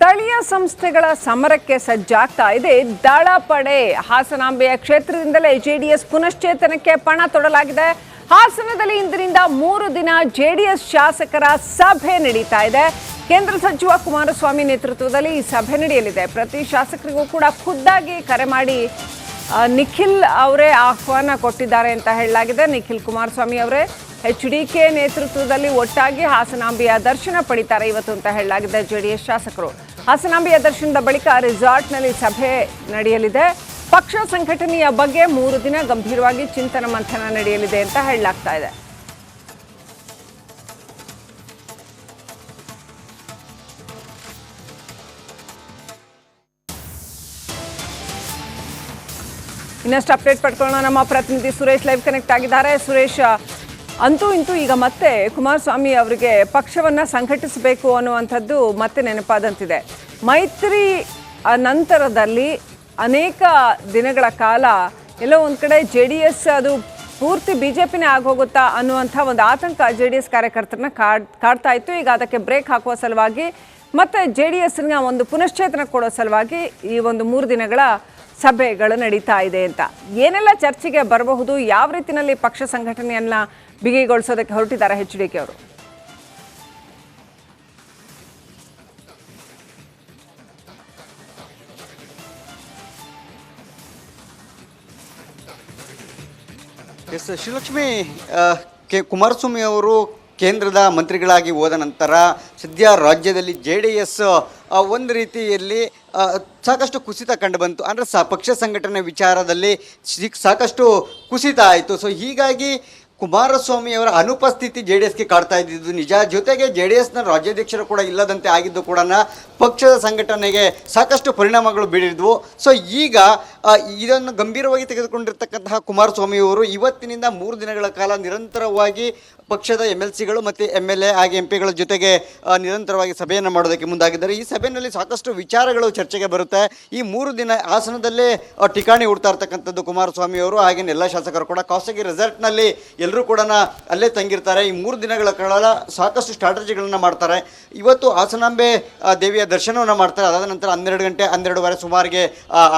ಸ್ಥಳೀಯ ಸಂಸ್ಥೆಗಳ ಸಮರಕ್ಕೆ ಸಜ್ಜಾಗ್ತಾ ಇದೆ ದಳಪಡೆ. ಹಾಸನಾಂಬೆಯ ಕ್ಷೇತ್ರದಿಂದಲೇ ಜೆಡಿಎಸ್ ಪುನಶ್ಚೇತನಕ್ಕೆ ಪಣ ತೊಡಲಾಗಿದೆ. ಹಾಸನದಲ್ಲಿ ಇಂದಿನಿಂದ 3 ದಿನ ಜೆಡಿಎಸ್ ಶಾಸಕರ ಸಭೆ ನಡೀತಾ ಇದೆ. ಕೇಂದ್ರ ಸಚಿವ ಕುಮಾರಸ್ವಾಮಿ ನೇತೃತ್ವದಲ್ಲಿ ಈ ಸಭೆ ನಡೆಯಲಿದೆ. ಪ್ರತಿ ಶಾಸಕರಿಗೂ ಕೂಡ ಖುದ್ದಾಗಿ ಕರೆ ಮಾಡಿ ನಿಖಿಲ್ ಅವರೇ ಆಹ್ವಾನ ಕೊಟ್ಟಿದ್ದಾರೆ ಅಂತ ಹೇಳಲಾಗಿದೆ. ನಿಖಿಲ್ ಕುಮಾರಸ್ವಾಮಿ ಅವರೇ HDK ನೇತೃತ್ವದಲ್ಲಿ ಒಟ್ಟಾಗಿ ಹಾಸನಾಂಬೆಯ ದರ್ಶನ ಪಡಿತಾರೆ ಇವತ್ತು ಅಂತ ಹೇಳಲಾಗಿದೆ. ಜೆಡಿಎಸ್ ಶಾಸಕರು ಹಾಸನಾಂಬೆಯ ದರ್ಶನದ ಬಳಿಕ ರೆಸಾರ್ಟ್ನಲ್ಲಿ ಸಭೆ ನಡೆಯಲಿದೆ. ಪಕ್ಷ ಸಂಘಟನೆಯ ಬಗ್ಗೆ 3 ದಿನ ಗಂಭೀರವಾಗಿ ಚಿಂತನ ಮಂಥನ ನಡೆಯಲಿದೆ ಅಂತ ಹೇಳಲಾಗ್ತಾ ಇದೆ. ಇನ್ನಷ್ಟು ಅಪ್ಡೇಟ್ ಪಡ್ಕೊಳ್ಳೋಣ. ನಮ್ಮ ಪ್ರತಿನಿಧಿ ಸುರೇಶ್ ಲೈವ್ ಕನೆಕ್ಟ್ ಆಗಿದ್ದಾರೆ. ಸುರೇಶ್, ಅಂತೂ ಇಂತೂ ಈಗ ಮತ್ತೆ ಕುಮಾರಸ್ವಾಮಿ ಅವರಿಗೆ ಪಕ್ಷವನ್ನ ಸಂಘಟಿಸಬೇಕು ಅನ್ನುವಂಥದ್ದು ಮತ್ತೆ ನೆನಪಾದಂತಿದೆ. ಮೈತ್ರಿ ನಂತರದಲ್ಲಿ ಅನೇಕ ದಿನಗಳ ಕಾಲ ಎಲ್ಲೋ ಒಂದು ಕಡೆ JDS ಅದು ಪೂರ್ತಿ BJPನೇ ಆಗೋಗುತ್ತಾ ಅನ್ನುವಂಥ ಒಂದು ಆತಂಕ JDS ಕಾರ್ಯಕರ್ತರನ್ನ ಕಾಡ್ತಾ ಇತ್ತು. ಈಗ ಅದಕ್ಕೆ ಬ್ರೇಕ್ ಹಾಕುವ ಸಲುವಾಗಿ ಮತ್ತೆ JDSನ ಒಂದು ಪುನಶ್ಚೇತನ ಕೊಡೋ ಸಲುವಾಗಿ ಈ ಒಂದು 3 ದಿನಗಳ ಸಭೆಗಳು ನಡೀತಾ ಇದೆ ಅಂತ. ಏನೆಲ್ಲ ಚರ್ಚೆಗೆ ಬರಬಹುದು, ಯಾವ ರೀತಿಯಲ್ಲಿ ಪಕ್ಷ ಸಂಘಟನೆಯನ್ನ ಬಿಗಿಗೊಳಿಸೋದಕ್ಕೆ ಹೊರಟಿದ್ದಾರೆ HDK ಅವರು? ಎಸ್ ಶ್ರೀಲಕ್ಷ್ಮಿ, ಕುಮಾರಸ್ವಾಮಿ ಅವರು ಕೇಂದ್ರದ ಮಂತ್ರಿಗಳಾಗಿ ಹೋದ ನಂತರ ಸದ್ಯ ರಾಜ್ಯದಲ್ಲಿ JDS ಒಂದು ರೀತಿಯಲ್ಲಿ ಸಾಕಷ್ಟು ಕುಸಿತ ಕಂಡು ಬಂತು. ಅಂದರೆ ಪಕ್ಷ ಸಂಘಟನೆ ವಿಚಾರದಲ್ಲಿ ಸಾಕಷ್ಟು ಕುಸಿತ ಆಯಿತು. ಸೊ ಹೀಗಾಗಿ ಕುಮಾರಸ್ವಾಮಿ ಅವರ ಅನುಪಸ್ಥಿತಿ JDSಗೆ ಕಾಡ್ತಾ ಇದ್ದಿದ್ದು ನಿಜ. ಜೊತೆಗೆ JDSನ ರಾಜ್ಯಾಧ್ಯಕ್ಷರು ಕೂಡ ಇಲ್ಲದಂತೆ ಆಗಿದ್ದು ಕೂಡ ಪಕ್ಷದ ಸಂಘಟನೆಗೆ ಸಾಕಷ್ಟು ಪರಿಣಾಮಗಳು ಬೀರಿದ್ವು. ಸೊ ಈಗ ಇದನ್ನು ಗಂಭೀರವಾಗಿ ತೆಗೆದುಕೊಂಡಿರ್ತಕ್ಕಂತಹ ಕುಮಾರಸ್ವಾಮಿ ಅವರು ಇವತ್ತಿನಿಂದ 3 ದಿನಗಳ ಕಾಲ ನಿರಂತರವಾಗಿ ಪಕ್ಷದ MLCಗಳು ಮತ್ತು MLA ಹಾಗೆ MP ಗಳ ಜೊತೆಗೆ ನಿರಂತರವಾಗಿ ಸಭೆಯನ್ನು ಮಾಡೋದಕ್ಕೆ ಮುಂದಾಗಿದ್ದಾರೆ. ಈ ಸಭೆಯಲ್ಲಿ ಸಾಕಷ್ಟು ವಿಚಾರಗಳು ಚರ್ಚೆಗೆ ಬರುತ್ತೆ. ಈ 3 ದಿನ ಹಾಸನದಲ್ಲೇ ಠಿಕಾಣಿ ಹುಡ್ತಾ ಇರ್ತಕ್ಕಂಥದ್ದು ಕುಮಾರಸ್ವಾಮಿ ಅವರು. ಹಾಗೆ ಎಲ್ಲ ಶಾಸಕರು ಕೂಡ ಖಾಸಗಿ ರೆಸಾರ್ಟ್ನಲ್ಲಿ ಎಲ್ಲರೂ ಕೂಡ ಅಲ್ಲೇ ತಂಗಿರ್ತಾರೆ. ಈ 3 ದಿನಗಳ ಕಾಲ ಸಾಕಷ್ಟು ಸ್ಟ್ರಾಟಜಿಗಳನ್ನು ಮಾಡ್ತಾರೆ. ಇವತ್ತು ಹಾಸನಾಂಬೆ ದೇವಿಯ ದರ್ಶನವನ್ನು ಮಾಡ್ತಾರೆ. ಅದಾದ ನಂತರ 12 ಗಂಟೆ 12:30 ಸುಮಾರಿಗೆ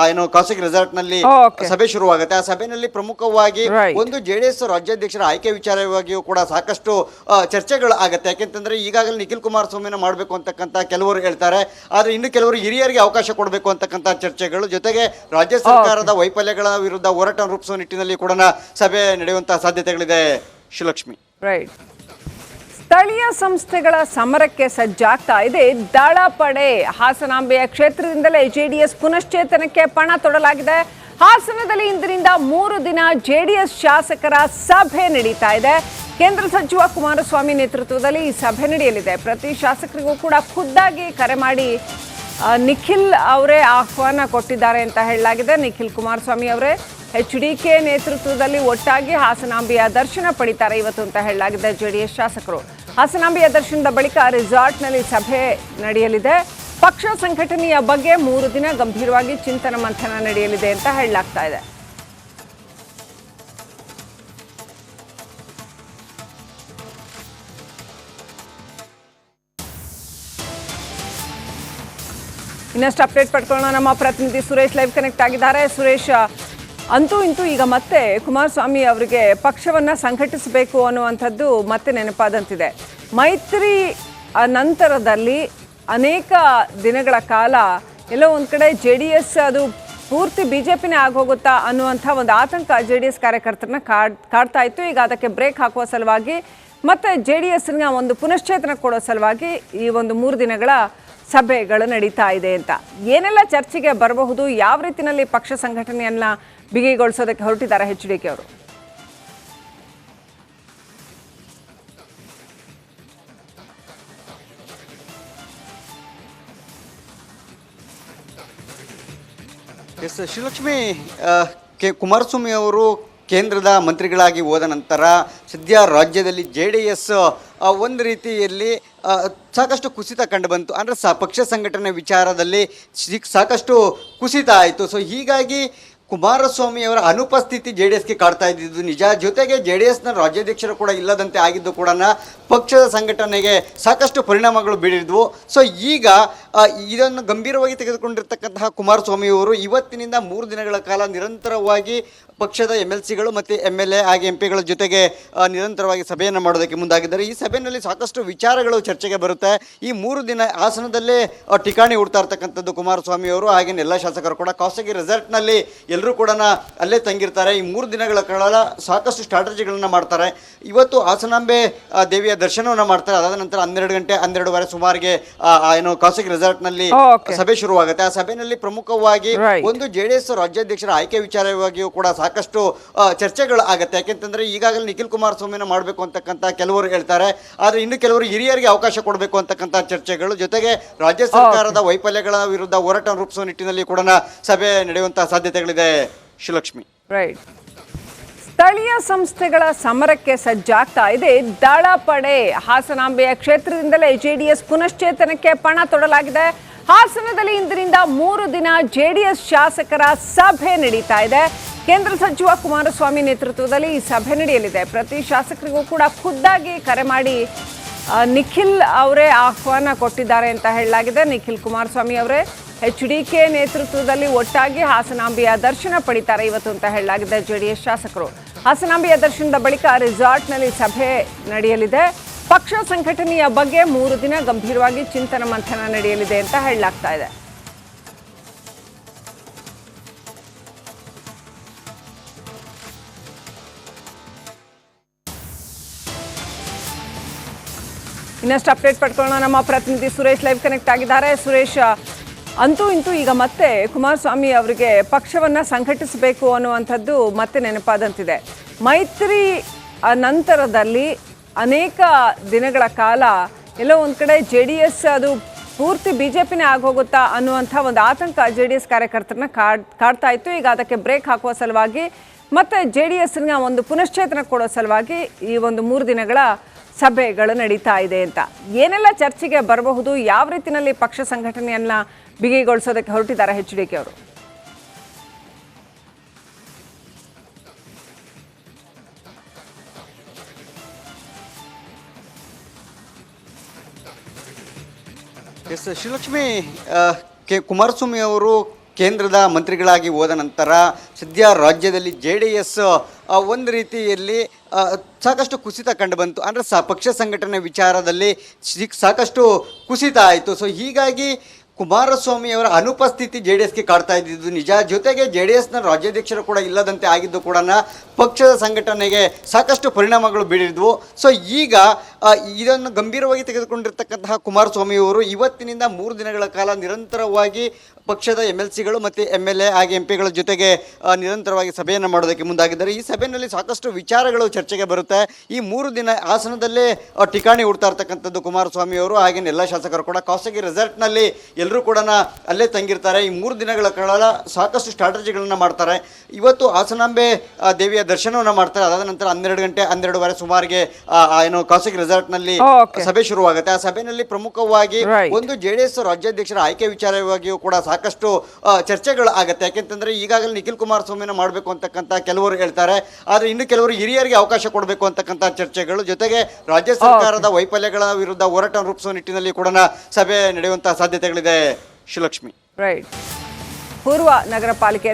ಏನು ಖಾಸಗಿ ರೆಸಾರ್ಟ್ನಲ್ಲಿ ಸಭೆ ಶುರುವಾಗುತ್ತೆ. ಆ ಸಭೆಯಲ್ಲಿ ಪ್ರಮುಖವಾಗಿ ಒಂದು JDS ರಾಜ್ಯಾಧ್ಯಕ್ಷರ ಆಯ್ಕೆ ವಿಚಾರವಾಗಿಯೂ ಕೂಡ ಸಾಕಷ್ಟು ಚರ್ಚೆಗಳು ಆಗುತ್ತೆ. ಯಾಕೆಂತಂದ್ರೆ ಈಗಾಗಲೇ ನಿಖಿಲ್ ಕುಮಾರಸ್ವಾಮಿನ ಮಾಡಬೇಕು ಅಂತಕ್ಕಂಥ ಕೆಲವರು ಹೇಳ್ತಾರೆ. ಆದರೆ ಇನ್ನು ಕೆಲವರು ಹಿರಿಯರಿಗೆ ಅವಕಾಶ ಕೊಡಬೇಕು ಅಂತಕ್ಕಂಥ ಚರ್ಚೆಗಳು, ಜೊತೆಗೆ ರಾಜ್ಯ ಸರ್ಕಾರದ ವೈಫಲ್ಯಗಳ ವಿರುದ್ಧ ಹೋರಾಟ ರೂಪಿಸುವ ನಿಟ್ಟಿನಲ್ಲಿ ಕೂಡ ಸಭೆ ನಡೆಯುವಂತಹ ಸಾಧ್ಯತೆಗಳಿದೆ. ಶ್ರೀಲಕ್ಷ್ಮಿ, ರೈಟ್. ಸ್ಥಳೀಯ ಸಂಸ್ಥೆಗಳ ಸಮರಕ್ಕೆ ಸಜ್ಜಾಗ್ತಾ ಇದೆ ದಳಪಡೆ. ಹಾಸನಾಂಬೆಯ ಕ್ಷೇತ್ರದಿಂದಲೇ JDS ಪುನಶ್ಚೇತನಕ್ಕೆ ಪಣ ತೊಡಲಾಗಿದೆ. ಹಾಸನದಲ್ಲಿ ಇಂದಿನಿಂದ 3 ದಿನ JDS ಶಾಸಕರ ಸಭೆ ನಡೀತಾ ಇದೆ. ಕೇಂದ್ರ ಸಚಿವ ಕುಮಾರಸ್ವಾಮಿ ನೇತೃತ್ವದಲ್ಲಿ ಈ ಸಭೆ ನಡೆಯಲಿದೆ. ಪ್ರತಿ ಶಾಸಕರಿಗೂ ಕೂಡ ಖುದ್ದಾಗಿ ಕರೆ ಮಾಡಿ ನಿಖಿಲ್ ಅವರೇ ಆಹ್ವಾನ ಕೊಟ್ಟಿದ್ದಾರೆ ಅಂತ ಹೇಳಲಾಗಿದೆ. ನಿಖಿಲ್ ಕುಮಾರಸ್ವಾಮಿ ಅವರೇ HDK ನೇತೃತ್ವದಲ್ಲಿ ಒಟ್ಟಾಗಿ ಹಾಸನಾಂಬೆಯ ದರ್ಶನ ಪಡಿತಾರೆ ಇವತ್ತು ಅಂತ ಹೇಳಲಾಗಿದೆ. JDS ಶಾಸಕರು ಹಾಸನಾಂಬೆಯ ದರ್ಶನದ ಬಳಿಕ ರೆಸಾರ್ಟ್ನಲ್ಲಿ ಸಭೆ ನಡೆಯಲಿದೆ. ಪಕ್ಷ ಸಂಘಟನೆಯ ಬಗ್ಗೆ 3 ದಿನ ಗಂಭೀರವಾಗಿ ಚಿಂತನ ಮಂಥನ ನಡೆಯಲಿದೆ ಅಂತ ಹೇಳಲಾಗ್ತಾ ಇದೆ. ಇನ್ನಷ್ಟು ಅಪ್ಡೇಟ್ ಪಡ್ಕೊಳ್ಳೋಣ. ನಮ್ಮ ಪ್ರತಿನಿಧಿ ಸುರೇಶ್ ಲೈವ್ ಕನೆಕ್ಟ್ ಆಗಿದ್ದಾರೆ. ಸುರೇಶ್, ಅಂತೂ ಇಂತೂ ಈಗ ಮತ್ತೆ ಕುಮಾರಸ್ವಾಮಿ ಅವರಿಗೆ ಪಕ್ಷವನ್ನ ಸಂಘಟಿಸಬೇಕು ಅನ್ನುವಂಥದ್ದು ಮತ್ತೆ ನೆನಪಾದಂತಿದೆ. ಮೈತ್ರಿ ನಂತರದಲ್ಲಿ ಅನೇಕ ದಿನಗಳ ಕಾಲ ಎಲ್ಲೋ ಒಂದು ಕಡೆ JDS ಅದು ಪೂರ್ತಿ BJPನೇ ಆಗೋಗುತ್ತಾ ಅನ್ನುವಂಥ ಒಂದು ಆತಂಕ JDS ಕಾರ್ಯಕರ್ತರನ್ನ ಕಾಡ್ತಾ ಇತ್ತು. ಈಗ ಅದಕ್ಕೆ ಬ್ರೇಕ್ ಹಾಕುವ ಸಲುವಾಗಿ ಮತ್ತೆ JDSನ ಒಂದು ಪುನಶ್ಚೇತನ ಕೊಡೋ ಸಲುವಾಗಿ ಈ ಒಂದು 3 ದಿನಗಳ ಸಭೆಗಳು ನಡೀತಾ ಇದೆ ಅಂತ. ಏನೆಲ್ಲ ಚರ್ಚೆಗೆ ಬರಬಹುದು, ಯಾವ ರೀತಿಯಲ್ಲಿ ಪಕ್ಷ ಸಂಘಟನೆಯನ್ನ ಬಿಗಿಗೊಳಿಸೋದಕ್ಕೆ ಹೊರಟಿದ್ದಾರೆ HDK ಅವರು? ಎಸ್ ಶ್ರೀಲಕ್ಷ್ಮಿ, ಕುಮಾರಸ್ವಾಮಿ ಅವರು ಕೇಂದ್ರದ ಮಂತ್ರಿಗಳಾಗಿ ಹೋದ ನಂತರ ಸದ್ಯ ರಾಜ್ಯದಲ್ಲಿ JDS ಒಂದು ರೀತಿಯಲ್ಲಿ ಸಾಕಷ್ಟು ಕುಸಿತ ಕಂಡು ಬಂತು. ಅಂದರೆ ಪಕ್ಷ ಸಂಘಟನೆ ವಿಚಾರದಲ್ಲಿ ಸಾಕಷ್ಟು ಕುಸಿತ ಆಯಿತು. ಸೊ ಹೀಗಾಗಿ ಕುಮಾರಸ್ವಾಮಿ ಅವರ ಅನುಪಸ್ಥಿತಿ JDSಗೆ ಕಾಡ್ತಾ ಇದ್ದಿದ್ದು ನಿಜ. ಜೊತೆಗೆ JDSನ ರಾಜ್ಯಾಧ್ಯಕ್ಷರು ಕೂಡ ಇಲ್ಲದಂತೆ ಆಗಿದ್ದು ಕೂಡ ಪಕ್ಷದ ಸಂಘಟನೆಗೆ ಸಾಕಷ್ಟು ಪರಿಣಾಮಗಳು ಬೀರಿದ್ವು. ಸೊ ಈಗ ಇದನ್ನು ಗಂಭೀರವಾಗಿ ತೆಗೆದುಕೊಂಡಿರ್ತಕ್ಕಂತಹ ಕುಮಾರಸ್ವಾಮಿ ಅವರು ಇವತ್ತಿನಿಂದ 3 ದಿನಗಳ ಕಾಲ ನಿರಂತರವಾಗಿ ಪಕ್ಷದ MLCಗಳು ಮತ್ತು MLA ಹಾಗೆ MP ಗಳ ಜೊತೆಗೆ ನಿರಂತರವಾಗಿ ಸಭೆಯನ್ನು ಮಾಡೋದಕ್ಕೆ ಮುಂದಾಗಿದ್ದಾರೆ. ಈ ಸಭೆಯಲ್ಲಿ ಸಾಕಷ್ಟು ವಿಚಾರಗಳು ಚರ್ಚೆಗೆ ಬರುತ್ತೆ. ಈ 3 ದಿನ ಹಾಸನದಲ್ಲೇ ಠಿಕಾಣಿ ಹುಡ್ತಾ ಇರ್ತಕ್ಕಂಥದ್ದು ಕುಮಾರಸ್ವಾಮಿ ಅವರು, ಹಾಗೆ ಎಲ್ಲ ಶಾಸಕರು ಕೂಡ ಖಾಸಗಿ ರೆಸಾರ್ಟ್ನಲ್ಲಿ ಎಲ್ಲರೂ ಕೂಡ ಅಲ್ಲೇ ತಂಗಿರ್ತಾರೆ. ಈ 3 ದಿನಗಳ ಕಾಲ ಸಾಕಷ್ಟು ಸ್ಟ್ರಾಟಜಿಗಳನ್ನ ಮಾಡ್ತಾರೆ. ಇವತ್ತು ಹಾಸನಾಂಬೆ ದೇವಿಯ ದರ್ಶನವನ್ನು ಮಾಡ್ತಾರೆ. ಅದಾದ ನಂತರ 12 ಗಂಟೆ 12:15 ಸುಮಾರಿಗೆ ಏನು ಖಾಸಗಿ ರೆಸಾರ್ಟ್ನಲ್ಲಿ ಸಭೆ ಶುರುವಾಗುತ್ತೆ. ಆ ಸಭೆಯಲ್ಲಿ ಪ್ರಮುಖವಾಗಿ ಒಂದು JDS ರಾಜ್ಯಾಧ್ಯಕ್ಷರ ಆಯ್ಕೆ ವಿಚಾರವಾಗಿಯೂ ಕೂಡ ಸಾಕಷ್ಟು ಚರ್ಚೆಗಳು ಆಗುತ್ತೆ. ಯಾಕೆಂತಂದ್ರೆ ಈಗಾಗಲೇ ನಿಖಿಲ್ ಕುಮಾರಸ್ವಾಮಿನ ಮಾಡಬೇಕು ಅಂತಕ್ಕಂಥ ಕೆಲವರು ಹೇಳ್ತಾರೆ, ಆದರೆ ಇನ್ನು ಕೆಲವರು ಹಿರಿಯರಿಗೆ ಅವಕಾಶ ಕೊಡಬೇಕು ಅಂತಕ್ಕಂಥ ಚರ್ಚೆಗಳು, ಜೊತೆಗೆ ರಾಜ್ಯ ಸರ್ಕಾರದ ವೈಫಲ್ಯಗಳ ವಿರುದ್ಧ ಹೋರಾಟ ರೂಪಿಸುವ ನಿಟ್ಟಿನಲ್ಲಿ ಕೂಡ ಸಭೆ ನಡೆಯುವಂತಹ ಸಾಧ್ಯತೆಗಳಿದೆ. ಶ್ರೀಲಕ್ಷ್ಮಿ. ರೈಟ್. ಸ್ಥಳೀಯ ಸಂಸ್ಥೆಗಳ ಸಮರಕ್ಕೆ ಸಜ್ಜಾಗ್ತಾ ಇದೆ ದಳಪಡೆ. ಹಾಸನಾಂಬೆಯ ಕ್ಷೇತ್ರದಿಂದಲೇ JDS ಪುನಶ್ಚೇತನಕ್ಕೆ ಪಣ ತೊಡಲಾಗಿದೆ. ಹಾಸನದಲ್ಲಿ ಇಂದಿನಿಂದ 3 ದಿನ JDS ಶಾಸಕರ ಸಭೆ ನಡೀತಾ ಇದೆ. ಕೇಂದ್ರ ಸಚಿವ ಕುಮಾರಸ್ವಾಮಿ ನೇತೃತ್ವದಲ್ಲಿ ಈ ಸಭೆ ನಡೆಯಲಿದೆ. ಪ್ರತಿ ಶಾಸಕರಿಗೂ ಕೂಡ ಖುದ್ದಾಗಿ ಕರೆ ಮಾಡಿ ನಿಖಿಲ್ ಅವರೇ ಆಹ್ವಾನ ಕೊಟ್ಟಿದ್ದಾರೆ ಅಂತ ಹೇಳಲಾಗಿದೆ. ನಿಖಿಲ್ ಕುಮಾರಸ್ವಾಮಿ ಅವರೇ HDK ನೇತೃತ್ವದಲ್ಲಿ ಒಟ್ಟಾಗಿ ಹಾಸನಾಂಬೆಯ ದರ್ಶನ ಪಡಿತಾರೆ ಇವತ್ತು ಅಂತ ಹೇಳಲಾಗಿದೆ. JDS ಶಾಸಕರು ಹಾಸನಾಂಬೆಯ ದರ್ಶನದ ಬಳಿಕ ರೆಸಾರ್ಟ್ನಲ್ಲಿ ಸಭೆ ನಡೆಯಲಿದೆ. ಪಕ್ಷ ಸಂಘಟನೆಯ ಬಗ್ಗೆ 3 ದಿನ ಗಂಭೀರವಾಗಿ ಚಿಂತನ ಮಂಥನ ನಡೆಯಲಿದೆ ಅಂತ ಹೇಳಲಾಗ್ತಾ ಇದೆ. ಇನ್ನಷ್ಟು ಅಪ್ಡೇಟ್ ಪಡ್ಕೊಳ್ಳೋಣ. ನಮ್ಮ ಪ್ರತಿನಿಧಿ ಸುರೇಶ್ ಲೈವ್ ಕನೆಕ್ಟ್ ಆಗಿದ್ದಾರೆ. ಸುರೇಶ್, ಅಂತೂ ಇಂತೂ ಈಗ ಮತ್ತೆ ಕುಮಾರಸ್ವಾಮಿ ಅವರಿಗೆ ಪಕ್ಷವನ್ನು ಸಂಘಟಿಸಬೇಕು ಅನ್ನುವಂಥದ್ದು ಮತ್ತೆ ನೆನಪಾದಂತಿದೆ. ಮೈತ್ರಿ ನಂತರದಲ್ಲಿ ಅನೇಕ ದಿನಗಳ ಕಾಲ ಎಲ್ಲೋ ಒಂದು ಕಡೆ JDS ಅದು ಪೂರ್ತಿ BJPನೇ ಆಗೋಗುತ್ತಾ ಅನ್ನುವಂಥ ಒಂದು ಆತಂಕ JDS ಕಾರ್ಯಕರ್ತರನ್ನ ಕಾಡ್ತಾ ಇತ್ತು. ಈಗ ಅದಕ್ಕೆ ಬ್ರೇಕ್ ಹಾಕುವ ಸಲುವಾಗಿ ಮತ್ತು JDSನ ಒಂದು ಪುನಶ್ಚೇತನ ಕೊಡೋ ಸಲುವಾಗಿ ಈ ಒಂದು 3 ದಿನಗಳ ಸಭೆಗಳು ನಡೀತಾ ಇದೆ ಅಂತ. ಏನೆಲ್ಲ ಚರ್ಚೆಗೆ ಬರಬಹುದು, ಯಾವ ರೀತಿಯಲ್ಲಿ ಪಕ್ಷ ಸಂಘಟನೆಯನ್ನ ಬಿಗಿಗೊಳಿಸೋದಕ್ಕೆ ಹೊರಟಿದ್ದಾರೆ HDK ಅವರು? ಎಸ್ ಶ್ರೀಲಕ್ಷ್ಮಿ, ಕುಮಾರಸ್ವಾಮಿ ಅವರು ಕೇಂದ್ರದ ಮಂತ್ರಿಗಳಾಗಿ ಹೋದ ನಂತರ ಸದ್ಯ ರಾಜ್ಯದಲ್ಲಿ JDS ಒಂದು ರೀತಿಯಲ್ಲಿ ಸಾಕಷ್ಟು ಕುಸಿತ ಕಂಡು ಬಂತು. ಅಂದರೆ ಪಕ್ಷ ಸಂಘಟನೆ ವಿಚಾರದಲ್ಲಿ ಸಾಕಷ್ಟು ಕುಸಿತ ಆಯಿತು. ಸೊ ಹೀಗಾಗಿ ಕುಮಾರಸ್ವಾಮಿ ಅವರ ಅನುಪಸ್ಥಿತಿ JDSಗೆ ಕಾಡ್ತಾ ಇದ್ದಿದ್ದು ನಿಜ. ಜೊತೆಗೆ JDSನ ರಾಜ್ಯಾಧ್ಯಕ್ಷರು ಕೂಡ ಇಲ್ಲದಂತೆ ಆಗಿದ್ದು ಕೂಡ ಪಕ್ಷದ ಸಂಘಟನೆಗೆ ಸಾಕಷ್ಟು ಪರಿಣಾಮಗಳು ಬೀರಿದ್ವು. ಸೊ ಈಗ ಇದನ್ನು ಗಂಭೀರವಾಗಿ ತೆಗೆದುಕೊಂಡಿರ್ತಕ್ಕಂತಹ ಕುಮಾರಸ್ವಾಮಿ ಅವರು ಇವತ್ತಿನಿಂದ 3 ದಿನಗಳ ಕಾಲ ನಿರಂತರವಾಗಿ ಪಕ್ಷದ MLCಗಳು ಮತ್ತು MLA ಹಾಗೆ MP ಗಳ ಜೊತೆಗೆ ನಿರಂತರವಾಗಿ ಸಭೆಯನ್ನು ಮಾಡೋದಕ್ಕೆ ಮುಂದಾಗಿದ್ದಾರೆ. ಈ ಸಭೆಯಲ್ಲಿ ಸಾಕಷ್ಟು ವಿಚಾರಗಳು ಚರ್ಚೆಗೆ ಬರುತ್ತೆ. ಈ 3 ದಿನ ಹಾಸನದಲ್ಲೇ ಠಿಕಾಣಿ ಹುಡ್ತಾ ಇರ್ತಕ್ಕಂಥದ್ದು ಕುಮಾರಸ್ವಾಮಿ ಅವರು, ಹಾಗೆ ಎಲ್ಲ ಶಾಸಕರು ಕೂಡ ಖಾಸಗಿ ರೆಸಾರ್ಟ್ನಲ್ಲಿ ಎಲ್ಲರೂ ಕೂಡ ಅಲ್ಲೇ ತಂಗಿರ್ತಾರೆ. ಈ 3 ದಿನಗಳ ಕಾಲ ಸಾಕಷ್ಟು ಸ್ಟ್ರಾಟಜಿಗಳನ್ನ ಮಾಡ್ತಾರೆ. ಇವತ್ತು ಹಾಸನಾಂಬೆ ದೇವಿಯ ದರ್ಶನವನ್ನು ಮಾಡ್ತಾರೆ. ಅದಾದ ನಂತರ 12 ಗಂಟೆ 12:15 ಸುಮಾರಿಗೆ ಏನು ಖಾಸಗಿ ರೆಸಾರ್ಟ್ನಲ್ಲಿ ಸಭೆ ಶುರುವಾಗುತ್ತೆ. ಆ ಸಭೆಯಲ್ಲಿ ಪ್ರಮುಖವಾಗಿ ಒಂದು JDS ರಾಜ್ಯಾಧ್ಯಕ್ಷರ ಆಯ್ಕೆ ವಿಚಾರವಾಗಿಯೂ ಕೂಡ ಸಾಕಷ್ಟು ಚರ್ಚೆಗಳು ಆಗುತ್ತೆ. ಯಾಕೆಂತಂದ್ರೆ ಈಗಾಗಲೇ ನಿಖಿಲ್ ಕುಮಾರಸ್ವಾಮಿನ ಮಾಡಬೇಕು ಅಂತಕ್ಕಂಥ ಕೆಲವರು ಹೇಳ್ತಾರೆ, ಆದರೆ ಇನ್ನು ಕೆಲವರು ಹಿರಿಯರಿಗೆ ಅವಕಾಶ ಕೊಡಬೇಕು ಅಂತಕ್ಕಂಥ ಚರ್ಚೆಗಳು, ಜೊತೆಗೆ ರಾಜ್ಯ ಸರ್ಕಾರದ ವೈಫಲ್ಯಗಳ ವಿರುದ್ಧ ಹೋರಾಟ ರೂಪಿಸುವ ನಿಟ್ಟಿನಲ್ಲಿ ಕೂಡ ಸಭೆ ನಡೆಯುವಂತಹ ಸಾಧ್ಯತೆಗಳಿದೆ. ಶ್ರೀಲಕ್ಷ್ಮಿ. ರೈಟ್. ಪೂರ್ವ ನಗರ ಪಾಲಿಕೆಯಲ್ಲಿ